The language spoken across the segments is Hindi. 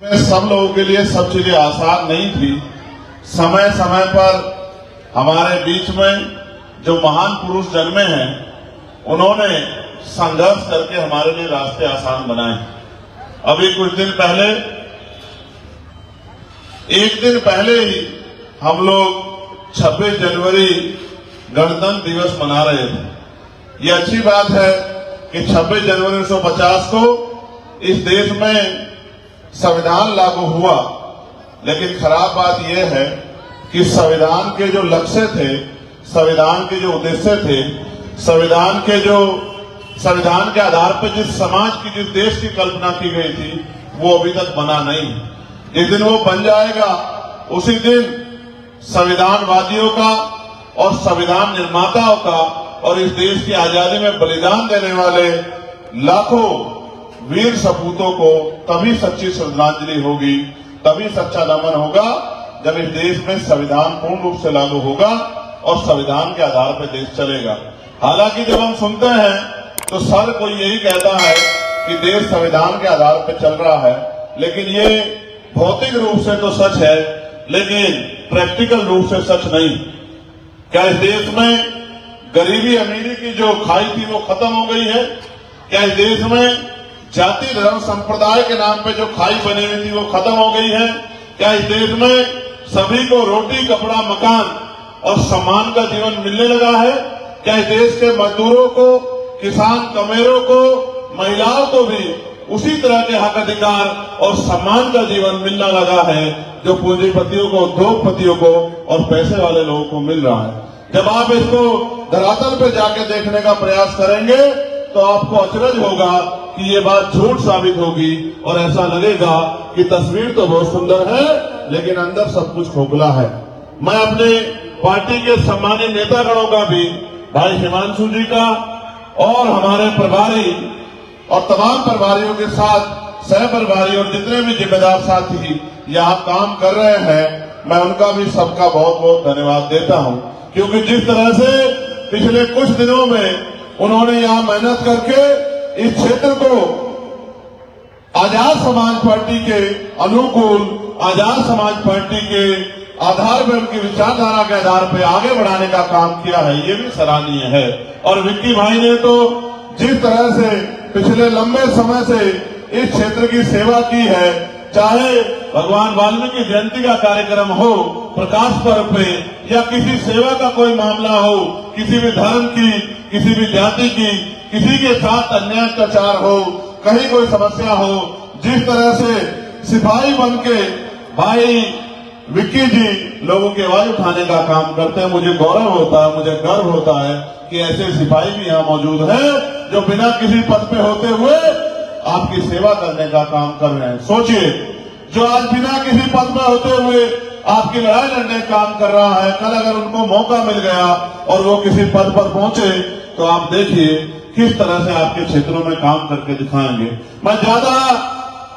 सब लोगों के लिए सब चीजें आसान नहीं थी। समय समय पर हमारे बीच में जो महान पुरुष जन्मे हैं, उन्होंने संघर्ष करके हमारे लिए रास्ते आसान बनाए। अभी कुछ दिन पहले, एक दिन पहले ही हम लोग 26 जनवरी गणतंत्र दिवस मना रहे थे। ये अच्छी बात है कि 26 जनवरी 1950 को इस देश में संविधान लागू हुआ, लेकिन खराब बात यह है कि संविधान के जो लक्ष्य थे, संविधान के जो उद्देश्य थे, संविधान के आधार पर जिस समाज की, जिस देश की कल्पना की गई थी, वो अभी तक बना नहीं। जिस दिन वो बन जाएगा, उसी दिन संविधानवादियों का और संविधान निर्माताओं का और इस देश की आजादी में बलिदान देने वाले लाखों वीर सपूतों को तभी सच्ची श्रद्धांजलि होगी, तभी सच्चा नमन होगा, जब इस देश में संविधान पूर्ण रूप से लागू होगा और संविधान के आधार पर देश चलेगा। हालांकि जब हम सुनते हैं तो सर कोई यही कहता है कि देश संविधान के आधार पर चल रहा है, लेकिन ये भौतिक रूप से तो सच है, लेकिन प्रैक्टिकल रूप से सच नहीं। क्या इस देश में गरीबी अमीरी की जो खाई थी वो खत्म हो गई है? क्या इस देश में जाति धर्म संप्रदाय के नाम पे जो खाई बनी हुई थी वो खत्म हो गई है? क्या इस देश में सभी को रोटी, कपड़ा, मकान और सम्मान का जीवन मिलने लगा है? क्या इस देश के मजदूरों को, किसान कमेरों को, महिलाओं को भी उसी तरह के हक अधिकार और सम्मान का जीवन मिलने लगा है जो पूंजीपतियों को, उद्योगपतियों को और पैसे वाले लोगों को मिल रहा है? जब आप इसको धरातल पर जाके देखने का प्रयास करेंगे तो आपको अचरज होगा कि ये बात झूठ साबित होगी और ऐसा लगेगा कि तस्वीर तो बहुत सुंदर है, लेकिन अंदर सब कुछ खोखला है। मैं अपने पार्टी के सम्मानित नेतागणों का भी, भाई हिमांशु जी का और हमारे प्रभारी और तमाम प्रभारियों के साथ सह प्रभारी और जितने भी जिम्मेदार साथी यहाँ काम कर रहे हैं, मैं उनका भी सबका बहुत बहुत धन्यवाद देता हूँ, क्योंकि जिस तरह से पिछले कुछ दिनों में उन्होंने यहाँ मेहनत करके इस क्षेत्र को आजाद समाज पार्टी के अनुकूल, आजाद समाज पार्टी के आधार पर, उनकी विचारधारा के आधार पर आगे बढ़ाने का काम किया है, ये भी सराहनीय है। और विक्की भाई ने तो जिस तरह से पिछले लंबे समय से इस क्षेत्र की सेवा की है, चाहे भगवान वाल्मीकि जयंती का कार्यक्रम हो, प्रकाश पर्व पे, या किसी सेवा का कोई मामला हो, किसी भी धर्म की, किसी भी जाति की, किसी के साथ अन्याय अत्याचार हो, कहीं कोई समस्या हो, जिस तरह से सिपाही बन के भाई विक्की जी लोगों की आवाज उठाने का काम करते हैं, मुझे गौरव होता है, मुझे गर्व होता है कि ऐसे सिपाही भी यहाँ मौजूद हैं जो बिना किसी पद पे होते हुए आपकी सेवा करने का काम कर रहे हैं। सोचिए, जो आज बिना किसी पद में होते हुए आपकी लड़ाई लड़ने का काम कर रहा है, कल अगर उनको मौका मिल गया और वो किसी पद पर पहुंचे तो आप देखिए किस तरह से आपके क्षेत्रों में काम करके दिखाएंगे। मैं ज्यादा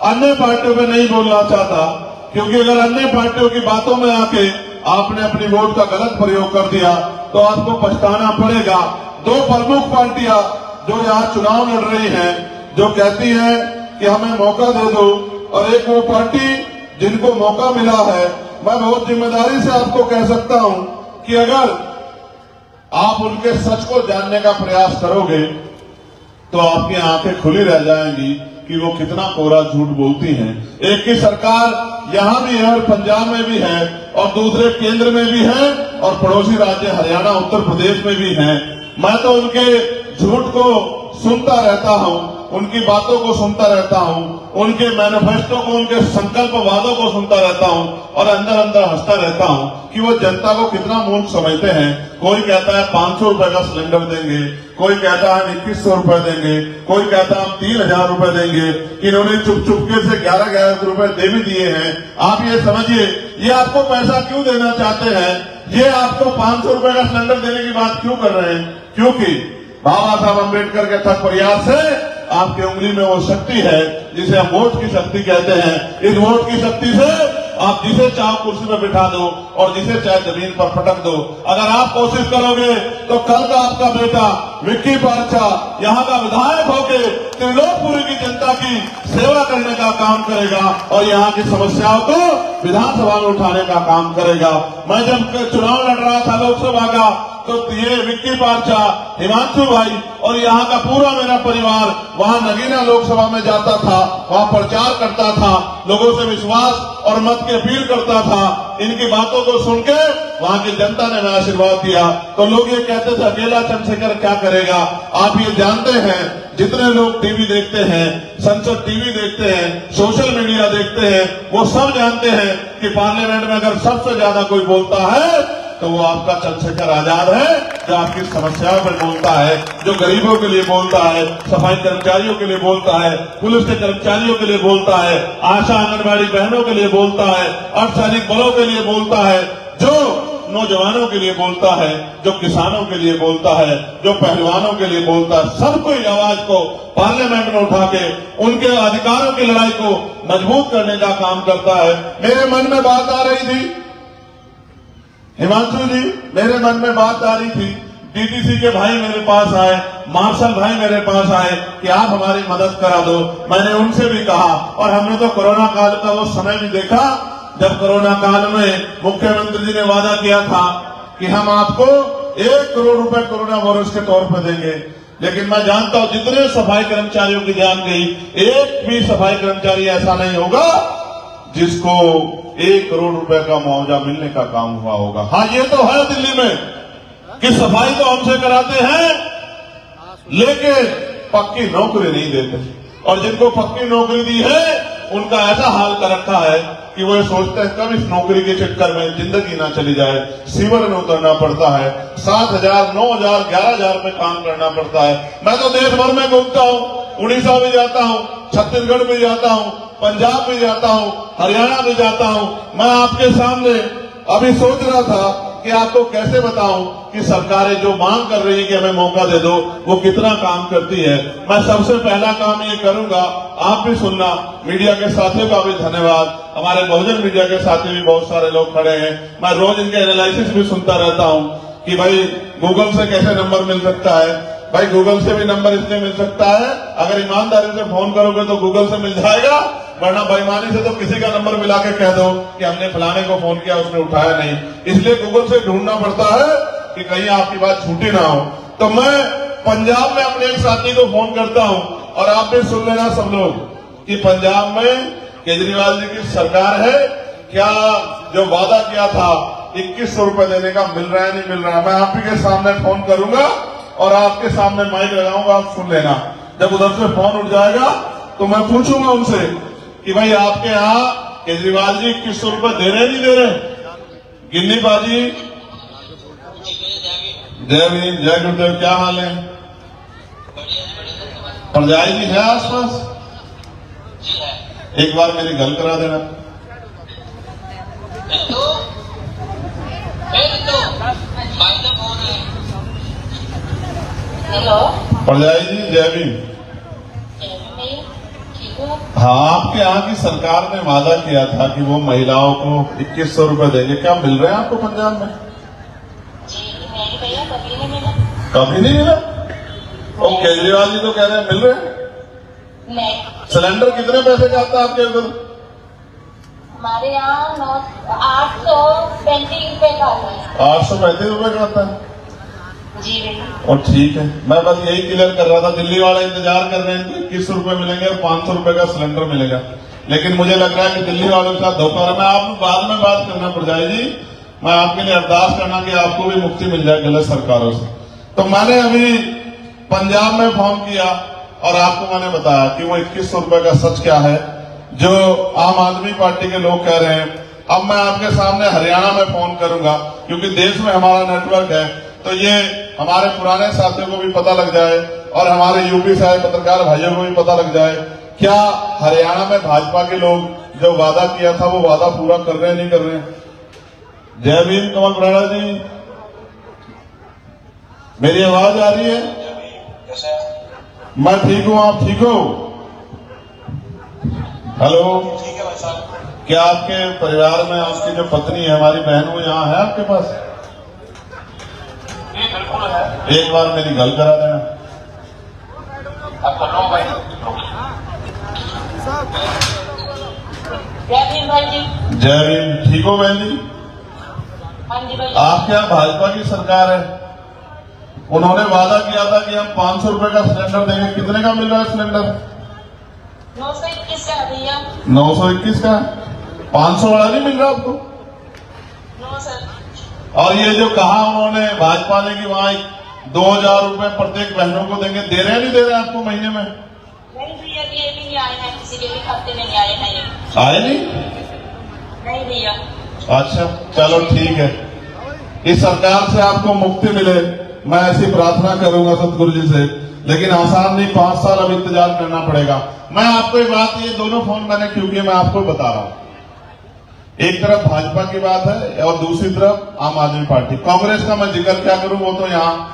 अन्य पार्टियों में नहीं बोलना चाहता, क्योंकि अगर अन्य पार्टियों की बातों में आके आपने अपनी वोट का गलत प्रयोग कर दिया तो आपको पछताना पड़ेगा। दो प्रमुख पार्टियां जो यहाँ चुनाव लड़ रही हैं, जो कहती हैं कि हमें मौका दे दो, और एक वो पार्टी जिनको मौका मिला है, मैं बहुत जिम्मेदारी से आपको कह सकता हूं कि अगर आप उनके सच को जानने का प्रयास करोगे तो आपकी आंखें खुली रह जाएंगी कि वो कितना कोरा झूठ बोलती हैं। एक की सरकार यहां भी है और पंजाब में भी है, और दूसरे केंद्र में भी है, और पड़ोसी राज्य हरियाणा, उत्तर प्रदेश में भी है। मैं तो उनके झूठ को सुनता रहता हूं, उनकी बातों को सुनता रहता हूं, उनके मैनिफेस्टो को, उनके संकल्प वादों को सुनता रहता हूं, और अंदर अंदर हंसता रहता हूं कि वो जनता को कितना मूर्ख समझते हैं। कोई कहता है 500 रुपए का सिलेंडर देंगे, कोई कहता है 2100 रुपए देंगे, कोई कहता है हम 3000 रुपए देंगे। इन्होंने चुप चुपके से 11 रुपए दे भी दिए हैं। आप ये समझिए, ये आपको पैसा क्यों देना चाहते हैं? ये आपको 500 रुपए का सिलेंडर देने की बात क्यों कर रहे हैं? क्योंकि बाबा साहब अम्बेडकर के थक प्रयास से आपकी उंगली में वो शक्ति है जिसे हम वोट की शक्ति कहते हैं। इस वोट की शक्ति से आप जिसे चाहो कुर्सी में बिठा दो और जिसे चाहे जमीन पर पटक दो। अगर आप कोशिश करोगे तो कल का आपका बेटा विक्की बादशाह यहाँ का विधायक होके त्रिलोकपुरी की जनता की सेवा करने का काम करेगा और यहाँ की समस्याओं को विधानसभा में उठाने का काम करेगा। मैं जब चुनाव लड़ रहा था लोकसभा का, तो ये विक्की पार्चा, हिमांशु भाई और यहाँ का पूरा मेरा परिवार वहाँ नगीना लोकसभा में जाता था, वहाँ प्रचार करता था, लोगों से विश्वास और मत की अपील करता था। इनकी बातों को सुन के वहाँ की जनता ने मैं आशीर्वाद दिया। तो लोग ये कहते थे अकेला चंद्रशेखर क्या करेगा। आप ये जानते हैं, जितने लोग टीवी देखते हैं, संसद टीवी देखते हैं, सोशल मीडिया देखते हैं, वो सब जानते हैं कि पार्लियामेंट में अगर सबसे ज्यादा कोई बोलता है तो वो आपका चंद्रशेखर आजाद है, जो आपकी समस्याओं पर बोलता है, जो गरीबों के लिए बोलता है, सफाई कर्मचारियों के लिए बोलता है, पुलिस के कर्मचारियों के लिए बोलता है, आशा आंगनबाड़ी बहनों के लिए बोलता है, अर्धसैनिक बलों के लिए बोलता है, जो नौजवानों के लिए बोलता है, जो किसानों के लिए बोलता है, जो पहलवानों के लिए बोलता है। सबको आवाज को पार्लियामेंट में उठा के उनके अधिकारों की लड़ाई को मजबूत करने का काम करता है। मेरे मन में बात आ रही थी हिमांशु जी, मेरे मन में बात आ रही थी, डीटीसी के भाई मेरे पास आए, मार्शल भाई मेरे पास आए कि आप हमारी मदद करा दो। मैंने उनसे भी कहा, और हमने तो कोरोना काल का वो समय भी देखा जब कोरोना काल में मुख्यमंत्री जी ने वादा किया था कि हम आपको 1 करोड़ रुपए कोरोना वॉरियर्स के तौर पर देंगे। लेकिन मैं जानता हूं जितने सफाई कर्मचारियों की जान गई, एक भी सफाई कर्मचारी ऐसा नहीं होगा जिसको 1 करोड़ रुपए का मुआवजा मिलने का काम हुआ होगा। हाँ, ये तो है दिल्ली में कि सफाई तो हमसे कराते हैं, लेकिन पक्की नौकरी नहीं देते, और जिनको पक्की नौकरी दी है उनका ऐसा हाल कर रखा है कि वो सोचते हैं कब इस नौकरी के चक्कर में जिंदगी ना चली जाए। सीवर में उतरना पड़ता है, 7,000, 9,000, 11,000 में काम करना पड़ता है। मैं तो देश भर में घूमता हूँ, उड़ीसा भी जाता हूँ, छत्तीसगढ़ भी जाता हूँ, पंजाब भी जाता हूँ, हरियाणा भी जाता हूँ। मैं आपके सामने अभी सोच रहा था कि आपको कैसे बताऊं कि सरकारें जो मांग कर रही है कि हमें मौका दे दो, वो कितना काम करती है। मैं सबसे पहला काम ये करूंगा, आप भी सुनना, मीडिया के साथियों का भी धन्यवाद, हमारे बहुजन मीडिया के साथी भी बहुत सारे लोग खड़े हैं। मैं रोज इनके एनालिसिस भी सुनता रहता हूं कि भाई गूगल से कैसे नंबर मिल सकता है। भाई गूगल से भी नंबर इसलिए मिल सकता है, अगर ईमानदारी से फोन करोगे तो गूगल से मिल जाएगा, वरना बेईमानी से तो किसी का नंबर मिला के कह दो कि हमने फलाने को फोन किया, उसने उठाया नहीं। इसलिए गूगल से ढूंढना पड़ता है कि कहीं आपकी बात छूटी ना हो। तो मैं पंजाब में अपने एक साथी को फोन करता हूं, और आप भी सुन लेना सब लोग कि पंजाब में केजरीवाल जी की सरकार है, क्या जो वादा किया था 2100 रुपए देने का मिल रहा है नहीं मिल रहा है। मैं आप ही के सामने फोन करूंगा और आपके सामने माइक लगाऊंगा, आप सुन लेना। जब उधर से फोन उठ जाएगा तो मैं पूछूंगा उनसे कि भाई आपके यहाँ केजरीवाल जी 2100 रुपए दे रहे नहीं दे रहे। गिन्नी बाजी, जय भीम, जय गुरुदेव, क्या हाल है? परजाई जी है आसपास? एक बार मेरी गल करा देना। हेलो परजाई जी, जय भीम। हाँ, आपके यहाँ की सरकार ने वादा किया था कि वो महिलाओं को 2100 रुपए देंगे, क्या मिल रहे हैं आपको पंजाब में? जी नहीं भैया, कभी नहीं मिला। कभी नहीं मिला? और केजरीवाल जी तो कह रहे हैं मिल रहे हैं। नहीं। सिलेंडर कितने पैसे का आता है आपके उधर? हमारे यहाँ 835 रुपए का आता है। 835 रुपए का आता है? जी भैया। और ठीक है, मैं बस यही क्लियर कर रहा था। दिल्ली वाले इंतजार कर रहे हैं कि 2100 रुपए मिलेंगे और 500 रुपए का सिलेंडर मिलेगा, लेकिन मुझे लग रहा है कि दिल्ली वालों के साथ धोखा। मैं आप बाद में बात करना परजाई जी, मैं आपके लिए अरदास करना कि आपको भी मुक्ति मिल जाए गलत सरकारों से। तो मैंने अभी पंजाब में फोन किया और आपको मैंने बताया कि वो 2100 रुपए का सच क्या है जो आम आदमी पार्टी के लोग कह रहे हैं। अब मैं आपके सामने हरियाणा में फोन करूंगा, क्योंकि देश में हमारा नेटवर्क है, तो ये हमारे पुराने साथियों को भी पता लग जाए और हमारे यूपी से आए पत्रकार भाइयों को भी पता लग जाए, क्या हरियाणा में भाजपा के लोग जो वादा किया था वो वादा पूरा कर रहे हैं नहीं कर रहे हैं। जय भीम कमल ब्राड़ा जी, मेरी आवाज आ रही है? मैं ठीक हूं, आप ठीक हो? हेलो, ठीक है भाई साहब। क्या आपके परिवार में आपकी जो पत्नी है, हमारी बहन, वो यहाँ है आपके पास? बिल्कुल है। एक बार मेरी गल करा देना। आप कर लो भाई। जय भीम भाई जी। जय भीम। ठीक हो बहन जी? हाँ जी भाई। आपके यहाँ भाजपा की सरकार है, उन्होंने वादा किया था कि हम 500 रुपए का सिलेंडर देंगे। कितने का मिल रहा है सिलेंडर? 921 का भैया। 921 का। 500 वाला नहीं मिल रहा आपको? No sir. और ये जो कहा उन्होंने भाजपा ने कि वहां 2000 रुपए प्रत्येक बहनों को देंगे, दे रहे हैं नहीं दे रहे हैं आपको महीने में? नहीं भैया, ये भी नहीं आए हैं, किसी के भी खाते में नहीं आए हैं ये। आए नहीं? नहीं भैया। अच्छा चलो ठीक है, इस सरकार से आपको मुक्ति मिले, मैं ऐसी प्रार्थना करूंगा सतगुरु जी से। लेकिन आसान नहीं, 5 साल अब इंतजार करना पड़ेगा। मैं आपको एक बात, ये दोनों फोन मैंने क्यों किए मैं आपको बता रहा हूं। एक तरफ भाजपा की बात है और दूसरी तरफ आम आदमी पार्टी। कांग्रेस का मैं जिक्र क्या करूं, वो तो यहाँ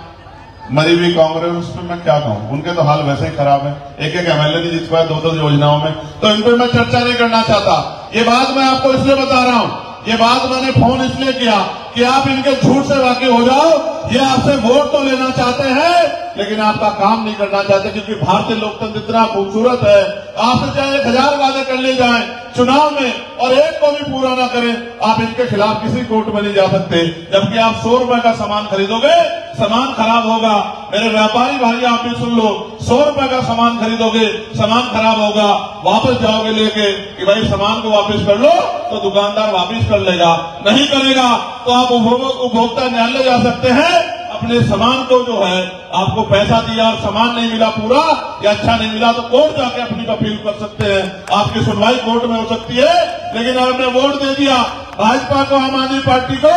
मरी हुई कांग्रेस, उस पर मैं क्या कहूं, उनके तो हाल वैसे ही खराब है। एक एक एमएलए नहीं जीत पाए 2-2 योजनाओं में, तो इन पर मैं चर्चा नहीं करना चाहता। ये बात मैं आपको इसलिए बता रहा हूं, ये बात मैंने फोन इसलिए किया कि आप इनके झूठ से वाकिफ हो जाओ। ये आपसे वोट तो लेना चाहते हैं लेकिन आपका काम नहीं करना चाहते, क्योंकि भारतीय लोकतंत्र इतना खूबसूरत है। आपसे चाहे 1000 वादे कर ले जाएं चुनाव में और एक को भी पूरा ना करें, आप इनके खिलाफ किसी कोर्ट में नहीं जा सकते। जबकि आप 100 रुपए का सामान खरीदोगे, सामान खराब होगा। मेरे व्यापारी भाई आप भी सुन लो, 100 रुपए का सामान खरीदोगे, सामान खराब होगा, वापस जाओगे लेके कि भाई सामान को वापस कर लो, तो दुकानदार वापस कर लेगा। नहीं करेगा तो आप उपभोक्ता न्यायालय जा सकते हैं। अपने सामान को जो है आपको पैसा दिया और सामान नहीं मिला पूरा या अच्छा नहीं मिला, तो कोर्ट जाके अपनी अपील कर सकते हैं। आपकी सुनवाई कोर्ट में हो सकती है। लेकिन आपने वोट दे दिया भाजपा को, आम आदमी पार्टी को,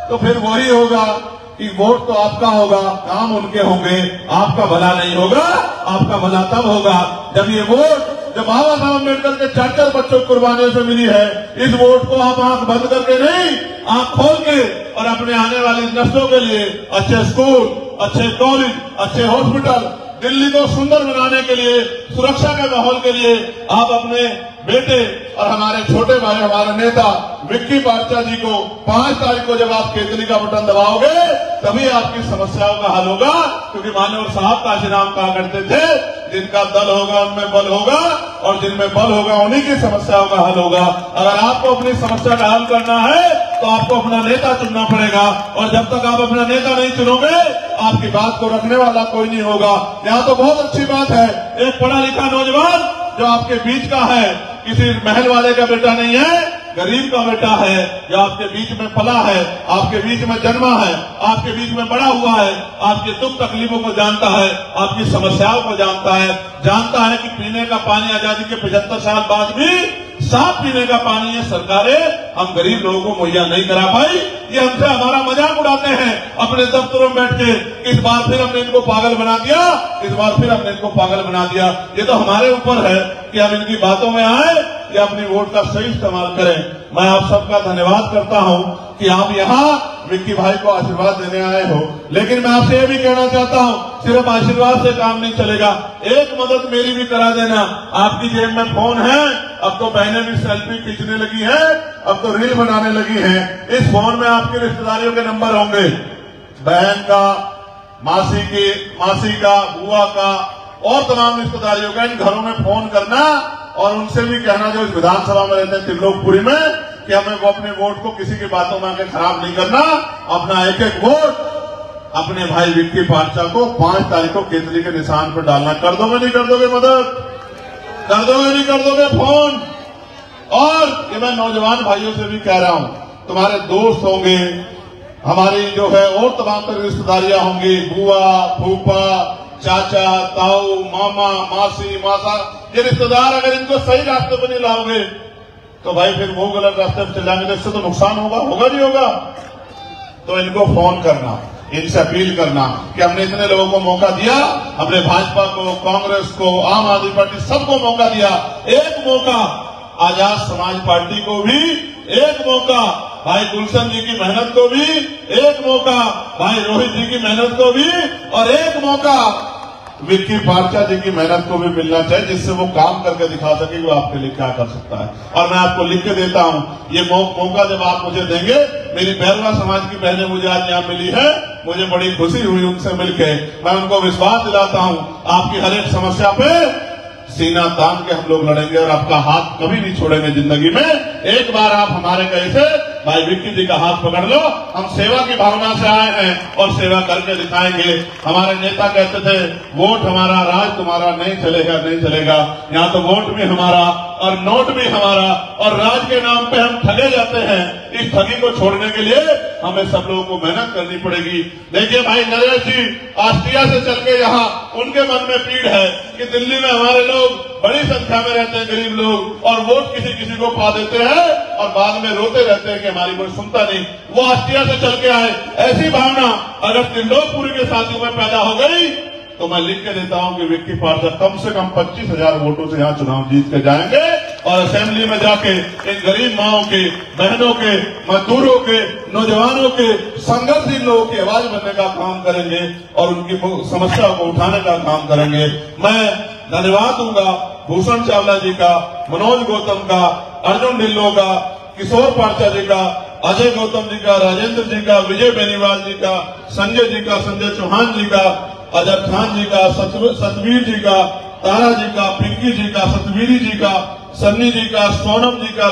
तो फिर वही होगा कि वोट तो आपका होगा, काम उनके होंगे, आपका भला नहीं होगा। आपका भला तब होगा जब ये वोट, जब बाबा साहब अम्बेडकर के 4 बच्चों को कुर्बानियों से मिली है, इस वोट को आप आंख बंद करके नहीं, आंख खोल के और अपने आने वाली नस्लों के लिए अच्छे स्कूल, अच्छे कॉलेज, अच्छे हॉस्पिटल, दिल्ली को सुंदर बनाने के लिए, सुरक्षा के माहौल के लिए आप अपने बेटे और हमारे छोटे भाई, हमारे नेता विक्की पार्चा जी को 5 तारीख को जब आप केतली का बटन दबाओगे तभी आपकी समस्याओं का हल होगा। क्योंकि मान्यवर साहब काशीराम कहा करते थे, जिनका दल होगा उनमें बल होगा और जिनमें बल होगा उन्हीं की समस्याओं का हल होगा। अगर आपको अपनी समस्या का हल करना है तो आपको अपना नेता चुनना पड़ेगा, और जब तक आप अपना नेता नहीं चुनोगे आपकी बात को रखने वाला कोई नहीं होगा। यहाँ तो बहुत अच्छी बात है, एक पढ़ा लिखा नौजवान जो आपके बीच का है, किसी महल वाले का बेटा नहीं है, गरीब का बेटा है, जो आपके बीच में पला है, आपके बीच में जन्मा है, आपके बीच में बड़ा हुआ है, आपके दुख तकलीफों को जानता है, आपकी समस्याओं को जानता है कि पीने का पानी आजादी के 75 साल बाद भी साफ पीने का पानी है सरकारें हम गरीब लोगों को मुहैया नहीं करा पाई। ये हमसे हमारा मजाक उड़ाते हैं अपने दफ्तरों में बैठ के। इस बार फिर हमने इनको पागल बना दिया, इस बार फिर हमने इनको पागल बना दिया। ये तो हमारे ऊपर है कि हम इनकी बातों में आए या अपनी वोट का सही इस्तेमाल करें। मैं आप सबका धन्यवाद करता हूं कि आप यहाँ विक्की भाई को आशीर्वाद देने आए हो। लेकिन मैं आपसे ये भी कहना चाहता हूं, सिर्फ आशीर्वाद से काम नहीं चलेगा, एक मदद मेरी भी करा देना। आपकी जेब में फोन है, अब तो बहनें भी सेल्फी खींचने लगी हैं, अब तो रील बनाने लगी हैं। इस फोन में आपके रिश्तेदारियों के नंबर होंगे, बहन का, मासी का, बुआ का और तमाम रिश्तेदारियों का। इन घरों में फोन करना और उनसे भी कहना जो इस विधानसभा में रहते हैं त्रिलोकपुरी में, कि हमें वो अपने वोट को किसी की बातों में आके खराब नहीं करना। अपना एक एक वोट अपने भाई विक्की पार्चा को 5 तारीख को केतली के निशान पर डालना। कर दोगे नहीं कर दोगे मदद? कर दोगे नहीं कर दोगे फोन? और ये मैं नौजवान भाइयों से भी कह रहा हूं, तुम्हारे दोस्त होंगे, हमारी जो है और तमाम तरह रिश्तेदारियां होंगी, बुआ, फूफा, चाचा, ताऊ, मामा, मासी, मासा, ये रिश्तेदार अगर इनको सही रास्ते पर नहीं लाओगे तो भाई फिर वो गलत रास्ते पर चल जाएंगे, तो इससे तो नुकसान होगा नहीं होगा? तो इनको फोन करना, इनसे अपील करना कि हमने इतने लोगों को मौका दिया, हमने भाजपा को, कांग्रेस को, आम आदमी पार्टी सबको मौका दिया। एक मौका आजाद समाज पार्टी को भी, एक मौका भाई गुलशन जी की मेहनत को भी, एक मौका भाई रोहित जी की मेहनत को भी, और एक मौका विक्की पार्चा जी की मेहनत को भी मिलना चाहिए, जिससे वो काम करके दिखा सके वो आपके लिए क्या कर सकता है। और मैं आपको लिख के देता हूं, ये मौका जब आप मुझे देंगे, मेरी बैरवा समाज की बहनें मुझे आज यहाँ मिली है, मुझे बड़ी खुशी हुई उनसे मिलकर। मैं उनको विश्वास दिलाता हूं आपकी हर एक समस्या पे सीना तान के हम लोग लड़ेंगे और आपका हाथ कभी नहीं छोड़ेंगे जिंदगी में। एक बार आप हमारे कैसे भाई विक्की जी का हाथ पकड़ लो, हम सेवा की भावना से आए हैं और सेवा करके दिखाएंगे। हमारे नेता कहते थे वोट हमारा राज तुम्हारा, नहीं चलेगा नहीं चलेगा। यहाँ तो वोट भी हमारा और नोट भी हमारा और राज के नाम पे हम ठगे जाते हैं। इस ठगी को छोड़ने के लिए हमें सब लोगों को मेहनत करनी पड़ेगी। देखिए भाई नरेश जी ऑस्ट्रिया से चल के यहाँ, उनके मन में पीड़ है कि दिल्ली में हमारे लोग बड़ी संख्या में रहते हैं गरीब लोग और वोट किसी किसी को पा देते हैं और बाद में रोते रहते हैं कि हमारी कोई सुनता नहीं। वो ऑस्ट्रिया से चल के आए। ऐसी भावना अगर त्रिलोकपुरी के साथियों में पैदा हो गई तो मैं लिख के देता हूं कि विक्की पार्षद कम से कम 25,000 वोटों से यहाँ चुनाव जीत के जाएंगे और असेंबली में जाके इन गरीब माओं के, बहनों के, मजदूरों के, नौजवानों के, संघर्षशील लोगों की आवाज बनने का काम करेंगे और उनकी समस्या को उठाने का काम करेंगे। मैं धन्यवाद दूंगा भूषण चावला जी का, मनोज गौतम का, अर्जुन ढिल्लो का, किशोर पार्चा जी का, अजय गौतम जी का, राजेंद्र जी का, विजय बेनीवाल जी का, संजय जी का, संजय चौहान जी का, अजब खान जी का, सतवीर जी का, तारा जी का, पिंकी जी का, सतवीरी जी का, सन्नी जी का, सोनम जी का,